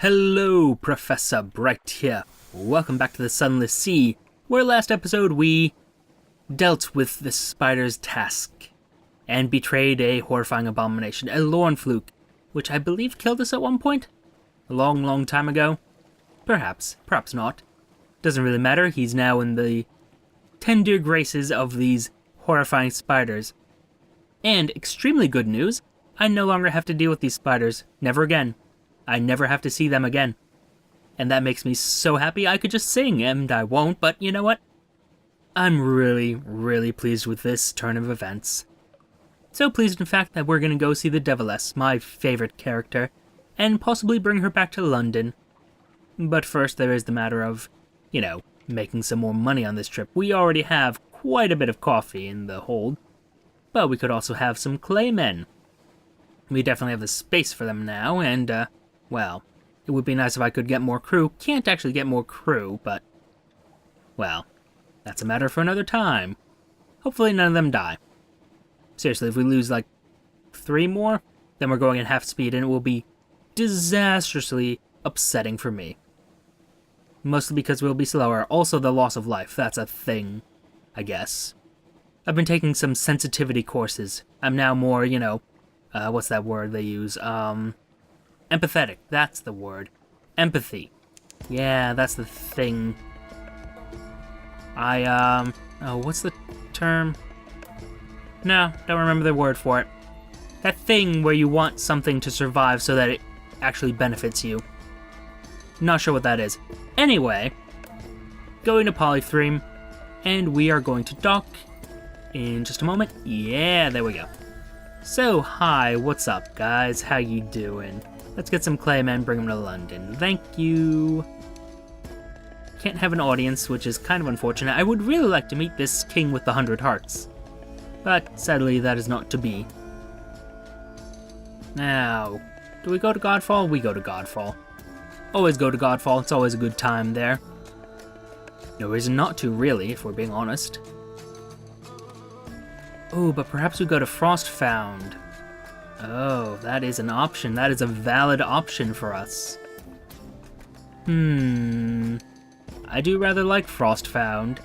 Hello, Professor Bright here. Welcome back to the Sunless Sea, where last episode we dealt with the spider's task and betrayed a horrifying abomination, a Lorn fluke, which I believe killed us at one point? A long, long time ago? Perhaps not. Doesn't really matter, he's now in the tender graces of these horrifying spiders. And extremely good news, I no longer have to deal with these spiders. Never again. I never have to see them again. And that makes me so happy I could just sing, and I won't, but you know what? I'm really, really pleased with this turn of events. So pleased, in fact, that we're going to go see the Deviless, my favorite character, and possibly bring her back to London. But first there is the matter of, making some more money on this trip. We already have quite a bit of coffee in the hold, but we could also have some claymen. We definitely have the space for them now, and, well, it would be nice if I could get more crew. Can't actually get more crew, but, well, that's a matter for another time. Hopefully none of them die. Seriously, if we lose, 3 more, then we're going at half speed, and it will be disastrously upsetting for me. Mostly because we'll be slower. Also, the loss of life. That's a thing, I guess. I've been taking some sensitivity courses. I'm now more, what's that word they use? Empathetic. That's the word. Empathy. Yeah, that's the thing. What's the term? No, don't remember the word for it. That thing where you want something to survive so that it actually benefits you. Not sure what that is. Anyway, going to Polythreme, and we are going to dock in just a moment. Yeah, there we go. So, hi, what's up, guys? How you doing? Let's get some claymen, bring them to London. Thank you. Can't have an audience, which is kind of unfortunate. I would really like to meet this king with the 100 hearts. But, sadly, that is not to be. Now, do we go to Godfall? We go to Godfall. Always go to Godfall, it's always a good time there. No reason not to, really, if we're being honest. Oh, but perhaps we go to Frostfound. Oh, that is an option. That is a valid option for us. I do rather like Frostfound.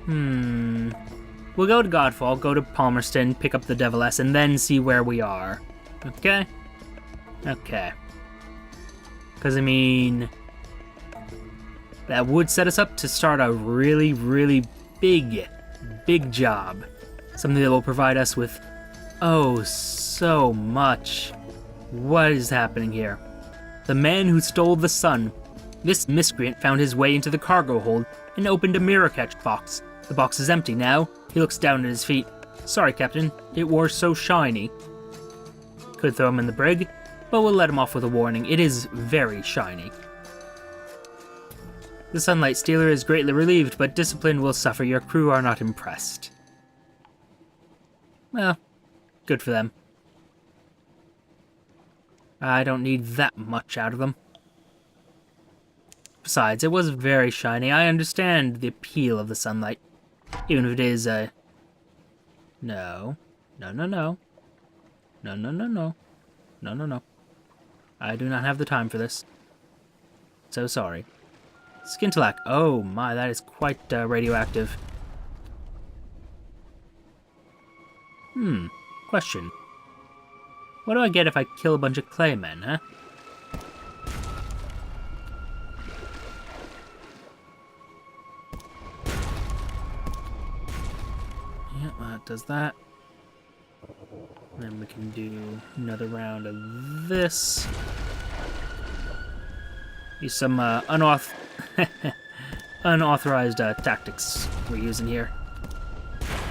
We'll go to Godfall, go to Palmerston, pick up the Deviless, and then see where we are. Okay? Okay. Because, that would set us up to start a really, really big job. Something that will provide us with, oh, so much. What is happening here? The man who stole the sun. This miscreant found his way into the cargo hold and opened a mirror catch box. The box is empty now. He looks down at his feet. Sorry, Captain. It were so shiny. Could throw him in the brig, but we'll let him off with a warning. It is very shiny. The Sunlight Stealer is greatly relieved, but discipline will suffer. Your crew are not impressed. Well, good for them. I don't need that much out of them. Besides, it was very shiny. I understand the appeal of the sunlight. Even if it is a... No. No. I do not have the time for this. So sorry. Skintillac. Oh my, that is quite radioactive. Question. What do I get if I kill a bunch of claymen, huh? Yeah, that does that. Then we can do another round of this. Use some unauthorized tactics we're using here.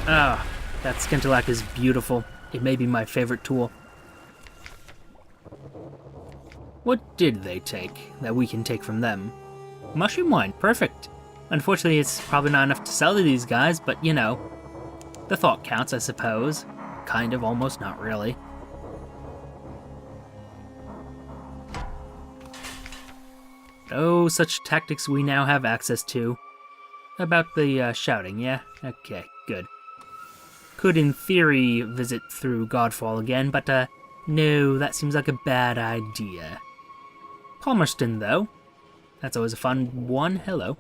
Ah, that Skintillac is beautiful. It may be my favorite tool. What did they take that we can take from them? Mushroom wine, perfect. Unfortunately, it's probably not enough to sell to these guys, but the thought counts, I suppose. Kind of, almost, not really. Oh, such tactics we now have access to. About the shouting, yeah? Okay, good. Could, in theory, visit through Godfall again, but No, that seems like a bad idea. Palmerston, though. That's always a fun one. Hello.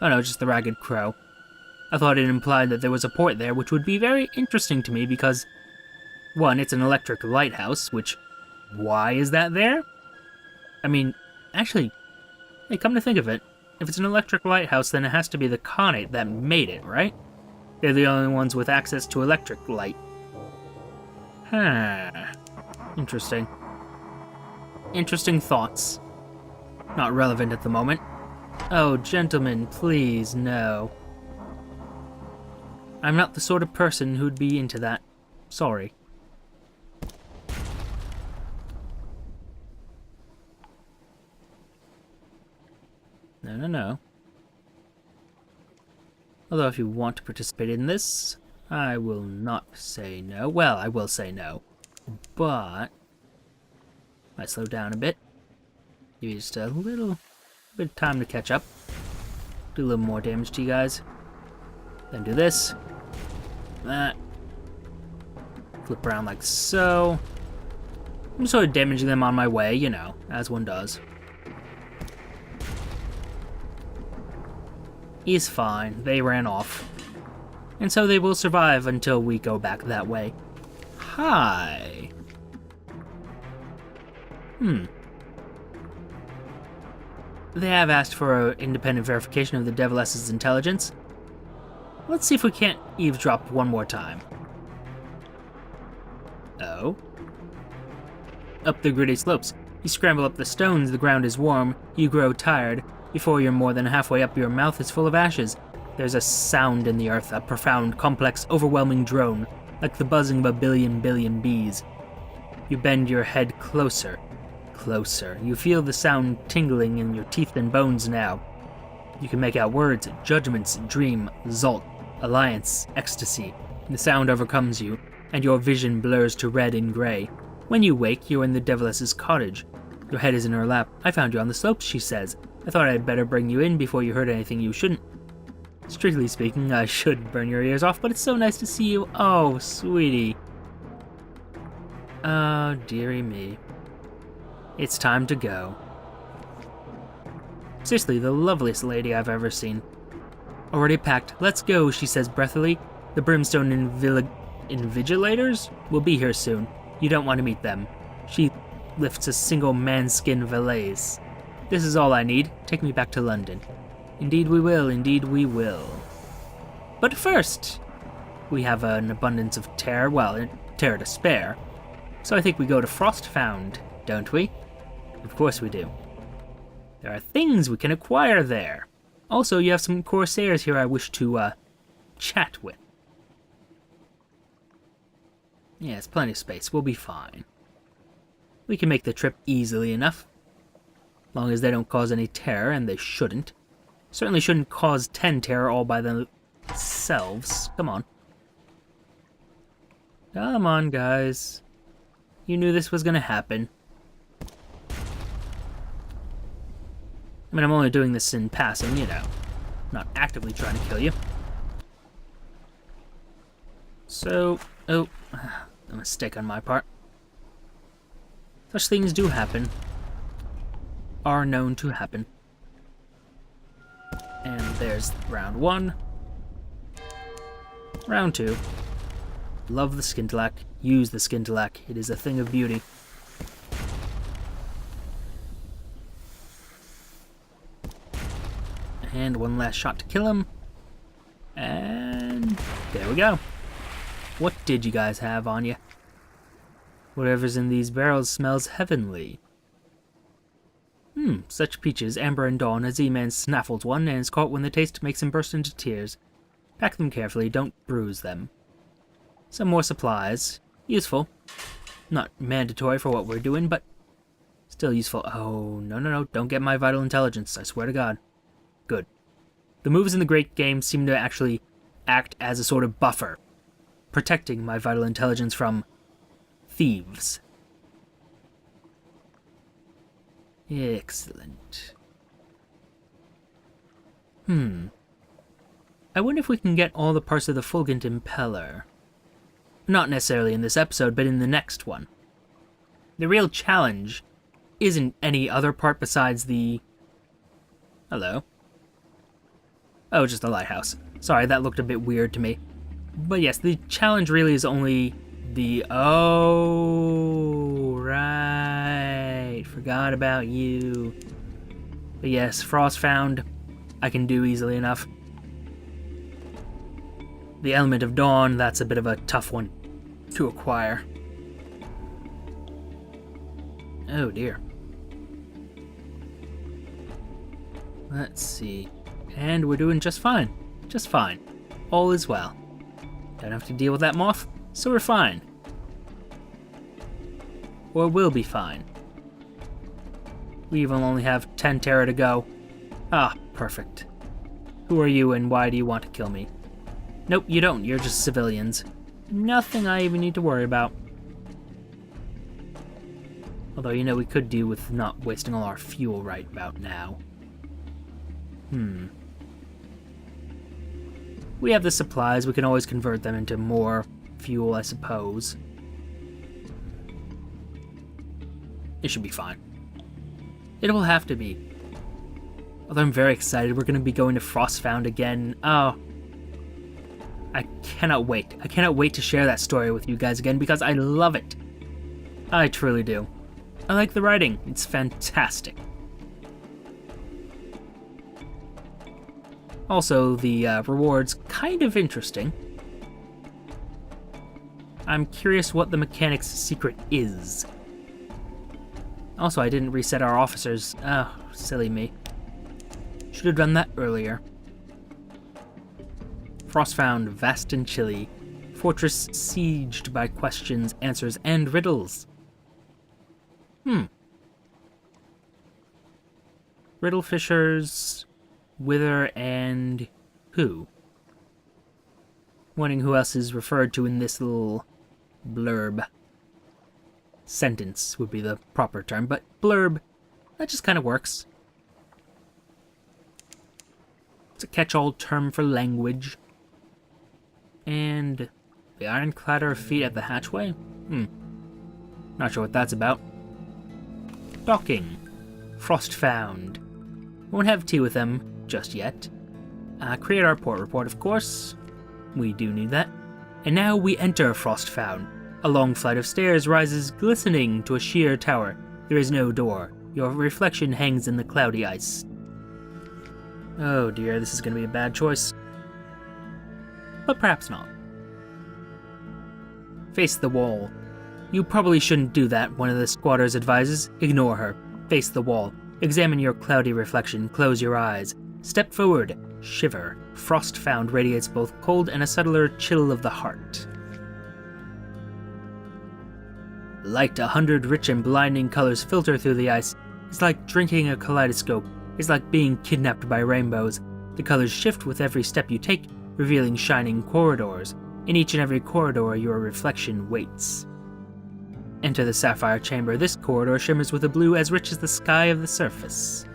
Oh no, just the Ragged Crow. I thought it implied that there was a port there, which would be very interesting to me because, one, it's an electric lighthouse, which, why is that there? I mean, actually, hey, come to think of it, if it's an electric lighthouse, then it has to be the Khanate that made it, right? They're the only ones with access to electric light. Huh. Interesting. Interesting thoughts. Not relevant at the moment. Oh, gentlemen, please, no. I'm not the sort of person who'd be into that. Sorry. No, no, no. Although if you want to participate in this, I will not say no. Well, I will say no. But might slow down a bit. Give you just a little bit of time to catch up. Do a little more damage to you guys. Then do this. That. Flip around like so. I'm sort of damaging them on my way, you know, as one does. He's fine. They ran off. And so they will survive until we go back that way. Hi. They have asked for an independent verification of the Deviless's intelligence. Let's see if we can't eavesdrop one more time. Oh? Up the gritty slopes. You scramble up the stones, the ground is warm, you grow tired. Before you're more than halfway up, your mouth is full of ashes. There's a sound in the earth, a profound, complex, overwhelming drone, like the buzzing of a billion bees. You bend your head closer. Closer. You feel the sound tingling in your teeth and bones now. You can make out words, judgments, dream, Zalt, alliance, ecstasy. The sound overcomes you, and your vision blurs to red and gray. When you wake, you're in the Deviless's cottage. Your head is in her lap. I found you on the slopes, she says. I thought I'd better bring you in before you heard anything you shouldn't. Strictly speaking, I should burn your ears off, but it's so nice to see you. Oh, sweetie. Oh, dearie me. It's time to go. Seriously, the loveliest lady I've ever seen. Already packed. Let's go, she says breathily. The Brimstone Invigilators will be here soon. You don't want to meet them. She lifts a single manskin valise. This is all I need. Take me back to London. Indeed we will, indeed we will. But first, we have an abundance of terror, well, terror to spare. So I think we go to Frostfound, don't we? Of course we do. There are things we can acquire there. Also, you have some Corsairs here I wish to, chat with. Yes, plenty of space. We'll be fine. We can make the trip easily enough. Long as they don't cause any terror, and they shouldn't. Certainly shouldn't cause 10 terror all by themselves. Come on. Come on, guys. You knew this was gonna happen. I mean, I'm only doing this in passing, you know. Not actively trying to kill you. So, oh, a mistake on my part. Such things do happen. Are known to happen. And there's round 1. Round 2. Love the Skintalak. Use the Skintalak. It is a thing of beauty. And one last shot to kill him. And there we go. What did you guys have on you? Whatever's in these barrels smells heavenly. Such peaches, amber and dawn. A Z-man snaffles one and is caught when the taste makes him burst into tears. Pack them carefully, don't bruise them. Some more supplies. Useful. Not mandatory for what we're doing, but still useful. Oh, no, don't get my vital intelligence, I swear to God. Good. The moves in the Great Game seem to actually act as a sort of buffer, protecting my vital intelligence from thieves. Excellent. I wonder if we can get all the parts of the Fulgent Impeller. Not necessarily in this episode, but in the next one. The real challenge isn't any other part besides the... Hello. Oh, just the lighthouse. Sorry, that looked a bit weird to me. But yes, the challenge really is only the... Oh, right. Forgot about you. But yes, Frostfound, I can do easily enough. The element of dawn, that's a bit of a tough one to acquire. Oh dear. Let's see. And we're doing just fine. Just fine. All is well. Don't have to deal with that moth, so we're fine. Or we'll be fine. We even only have 10 Terra to go. Ah, perfect. Who are you and why do you want to kill me? Nope, you don't. You're just civilians. Nothing I even need to worry about. Although, you know, we could do with not wasting all our fuel right about now. We have the supplies. We can always convert them into more fuel, I suppose. It should be fine. It will have to be. Although I'm very excited. We're going to be going to Frostfound again. Oh. I cannot wait. I cannot wait to share that story with you guys again because I love it. I truly do. I like the writing. It's fantastic. Also, the reward's kind of interesting. I'm curious what the mechanic's secret is. Also, I didn't reset our officers. Oh, silly me. Should have done that earlier. Frostfound, vast and chilly. Fortress sieged by questions, answers, and riddles. Riddle fishers, whither and who? Wondering who else is referred to in this little blurb. Sentence would be the proper term, but blurb, that just kind of works. It's a catch-all term for language. And the iron clatter of feet at the hatchway? Not sure what that's about. Docking. Frostfound. Won't have tea with them just yet. Create our port report, of course. We do need that. And now we enter Frostfound. A long flight of stairs rises glistening to a sheer tower. There is no door. Your reflection hangs in the cloudy ice. Oh dear, this is going to be a bad choice. But perhaps not. Face the wall. You probably shouldn't do that, one of the squatters advises. Ignore her. Face the wall. Examine your cloudy reflection. Close your eyes. Step forward. Shiver. Frostfound radiates both cold and a subtler chill of the heart. Light, 100 rich and blinding colors filter through the ice. It's like drinking a kaleidoscope. It's like being kidnapped by rainbows. The colors shift with every step you take, revealing shining corridors. In each and every corridor, your reflection waits. Enter the sapphire chamber. This corridor shimmers with a blue as rich as the sky of the surface.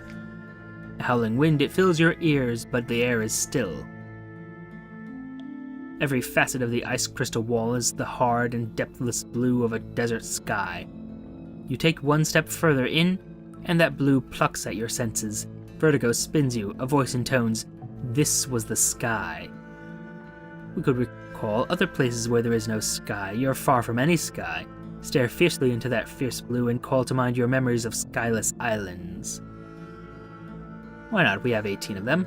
A howling wind, it fills your ears, but the air is still. Every facet of the ice crystal wall is the hard and depthless blue of a desert sky. You take one step further in, and that blue plucks at your senses. Vertigo spins you, a voice intones, "This was the sky." We could recall other places where there is no sky. You're far from any sky. Stare fiercely into that fierce blue and call to mind your memories of skyless islands. Why not? We have 18 of them.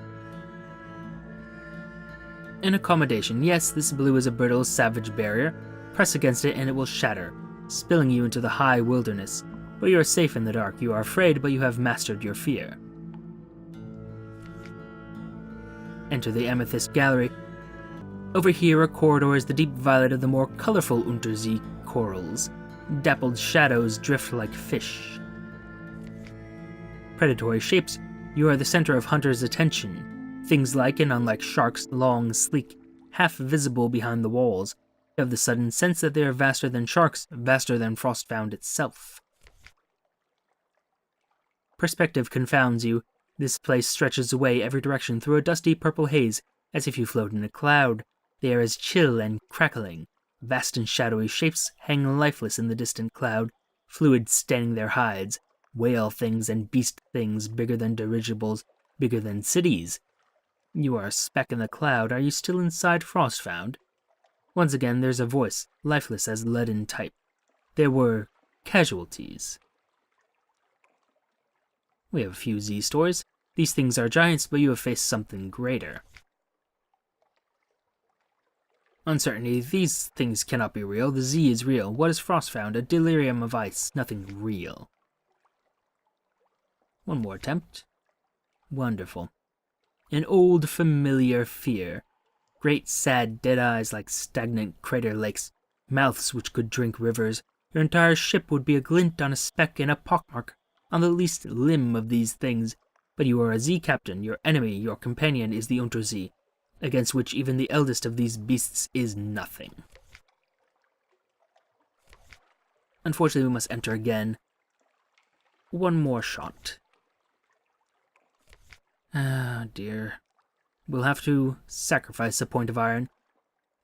An accommodation. Yes, this blue is a brittle, savage barrier. Press against it and it will shatter, spilling you into the high wilderness. But you are safe in the dark. You are afraid, but you have mastered your fear. Enter the amethyst gallery. Over here, a corridor is the deep violet of the more colorful Untersee corals. Dappled shadows drift like fish. Predatory shapes. You are the center of hunters' attention. Things like and unlike sharks, long, sleek, half visible behind the walls. You have the sudden sense that they are vaster than sharks, vaster than Frostfound itself. Perspective confounds you. This place stretches away every direction through a dusty purple haze, as if you float in a cloud. The air is chill and crackling. Vast and shadowy shapes hang lifeless in the distant cloud. fluid staining their hides, whale things and beast things bigger than dirigibles, bigger than cities. You are a speck in the cloud. Are you still inside Frostfound? Once again, there's a voice, lifeless as leaden type. There were casualties. We have a few Z stories. These things are giants, but you have faced something greater. Uncertainty. These things cannot be real. The Z is real. What is Frostfound? A delirium of ice. Nothing real. One more attempt. Wonderful. An old familiar fear. Great sad dead eyes like stagnant crater lakes. Mouths which could drink rivers. Your entire ship would be a glint on a speck and a pockmark on the least limb of these things. But you are a Z captain. Your enemy, your companion, is the Unter Z, against which even the eldest of these beasts is nothing. Unfortunately, we must enter again. One more shot. Ah, dear. We'll have to sacrifice a point of iron.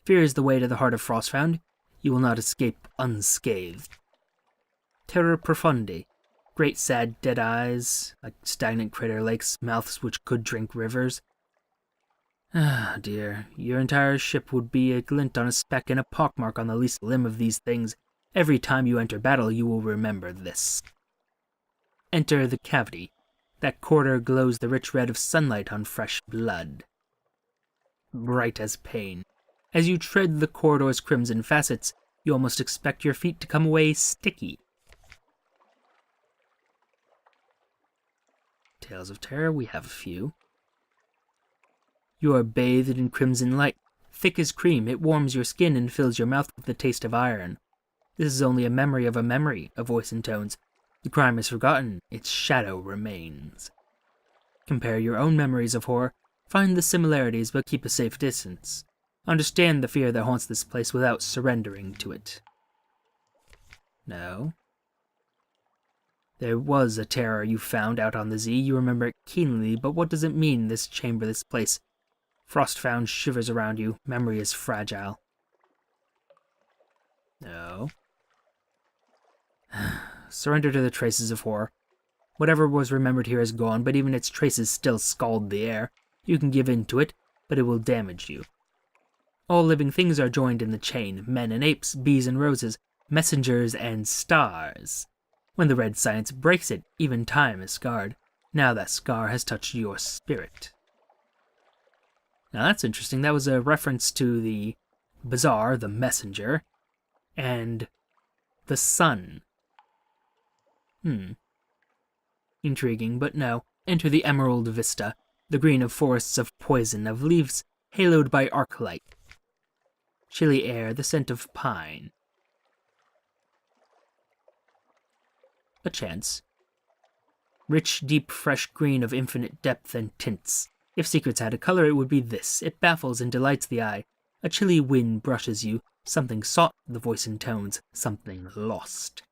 Fear is the way to the heart of Frostfound. You will not escape unscathed. Terror profundi. Great sad dead eyes, like stagnant crater lakes, mouths which could drink rivers. Ah, dear. Your entire ship would be a glint on a speck and a pockmark on the least limb of these things. Every time you enter battle, you will remember this. Enter the cavity. That corridor glows the rich red of sunlight on fresh blood. Bright as pain. As you tread the corridor's crimson facets, you almost expect your feet to come away sticky. Tales of terror, we have a few. You are bathed in crimson light. Thick as cream, it warms your skin and fills your mouth with the taste of iron. This is only a memory, a voice intones. The crime is forgotten, its shadow remains. Compare your own memories of horror, find the similarities but keep a safe distance. Understand the fear that haunts this place without surrendering to it. No. There was a terror you found out on the Z, you remember it keenly, but what does it mean, this chamber, this place? Frostfound shivers around you, memory is fragile. No. Surrender to the traces of horror. Whatever was remembered here is gone, but even its traces still scald the air. You can give in to it, but it will damage you. All living things are joined in the chain, men and apes, bees and roses, messengers and stars. When the red science breaks it, even time is scarred. Now that scar has touched your spirit. Now that's interesting. That was a reference to the bazaar, the messenger, and the sun. Intriguing, but no. Enter the emerald vista, the green of forests of poison, of leaves haloed by arc light. Chilly air, the scent of pine. A chance. Rich, deep, fresh green of infinite depth and tints. If secrets had a color, it would be this. It baffles and delights the eye. A chilly wind brushes you. Something sought, the voice intones. Something lost.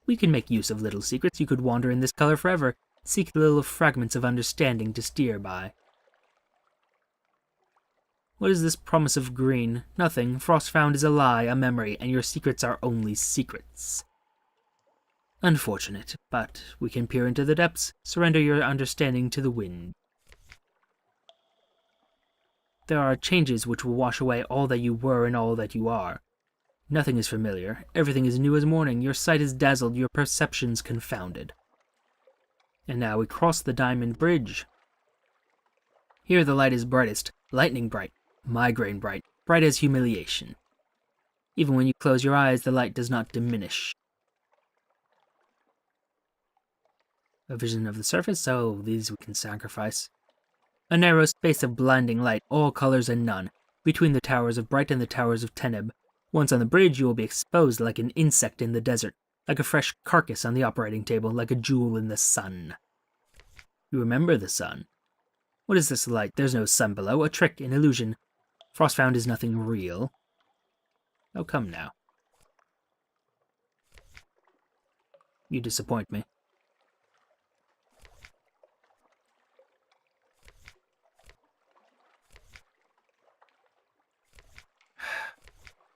We can make use of little secrets. You could wander in this color forever. Seek the little fragments of understanding to steer by. What is this promise of green? Nothing. Frostfound is a lie, a memory, and your secrets are only secrets. Unfortunate, but we can peer into the depths. Surrender your understanding to the wind. There are changes which will wash away all that you were and all that you are. Nothing is familiar. Everything is new as morning. Your sight is dazzled, your perceptions confounded. And now we cross the diamond bridge. Here the light is brightest, lightning bright, migraine bright, bright as humiliation. Even when you close your eyes, the light does not diminish. A vision of the surface? Oh, these we can sacrifice. A narrow space of blinding light, all colors and none, between the towers of Bright and the towers of Teneb. Once on the bridge, you will be exposed like an insect in the desert, like a fresh carcass on the operating table, like a jewel in the sun. You remember the sun. What is this light? There's no sun below, a trick, an illusion. Frostfound is nothing real. Oh, come now. You disappoint me.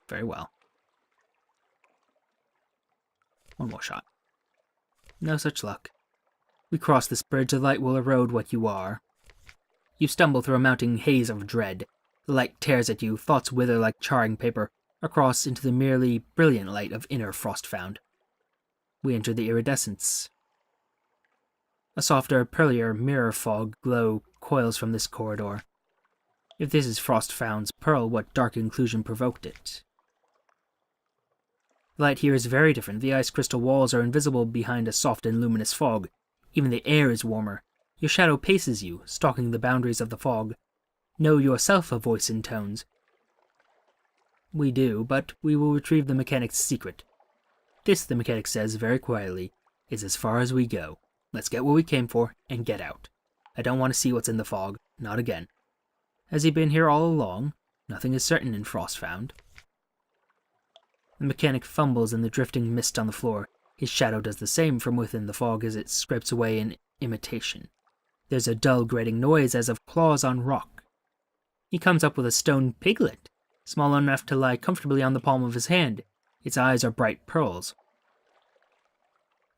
Very well. One more shot. No such luck. We cross this bridge, the light will erode what you are. You stumble through a mounting haze of dread. The light tears at you, thoughts wither like charring paper, across into the merely brilliant light of inner Frostfound. We enter the iridescence. A softer, pearlier mirror fog glow coils from this corridor. If this is Frostfound's pearl, what dark inclusion provoked it? The light here is very different. The ice crystal walls are invisible behind a soft and luminous fog. Even the air is warmer. Your shadow paces you, stalking the boundaries of the fog. Know yourself, a voice intones. We do, but we will retrieve the mechanic's secret. This, the mechanic says very quietly, is as far as we go. Let's get what we came for, and get out. I don't want to see what's in the fog. Not again. Has he been here all along? Nothing is certain in Frostfound. The mechanic fumbles in the drifting mist on the floor. His shadow does the same from within the fog as it scrapes away in imitation. There's a dull grating noise as of claws on rock. He comes up with a stone piglet, small enough to lie comfortably on the palm of his hand. Its eyes are bright pearls.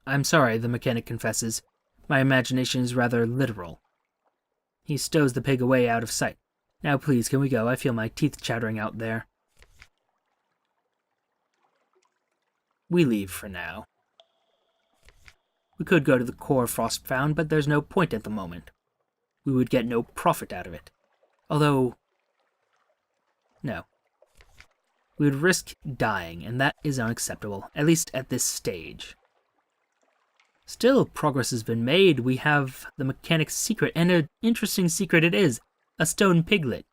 I'm sorry, the mechanic confesses. My imagination is rather literal. He stows the pig away out of sight. Now please, can we go? I feel my teeth chattering out there. We leave for now. We could go to the core Frostfound, but there's no point at the moment. We would get no profit out of it. Although... no. We would risk dying, and that is unacceptable, at least at this stage. Still, progress has been made. We have the mechanic's secret, and an interesting secret it is. A stone piglet.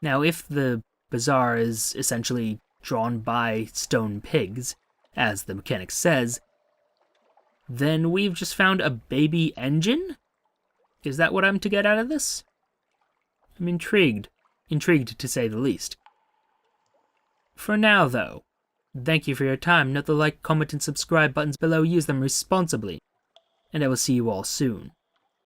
Now, if the bazaar is essentially drawn by stone pigs, as the mechanic says, then we've just found a baby engine? Is that what I'm to get out of this? I'm intrigued. Intrigued, to say the least. For now, though, thank you for your time. Note the like, comment, and subscribe buttons below. Use them responsibly. And I will see you all soon.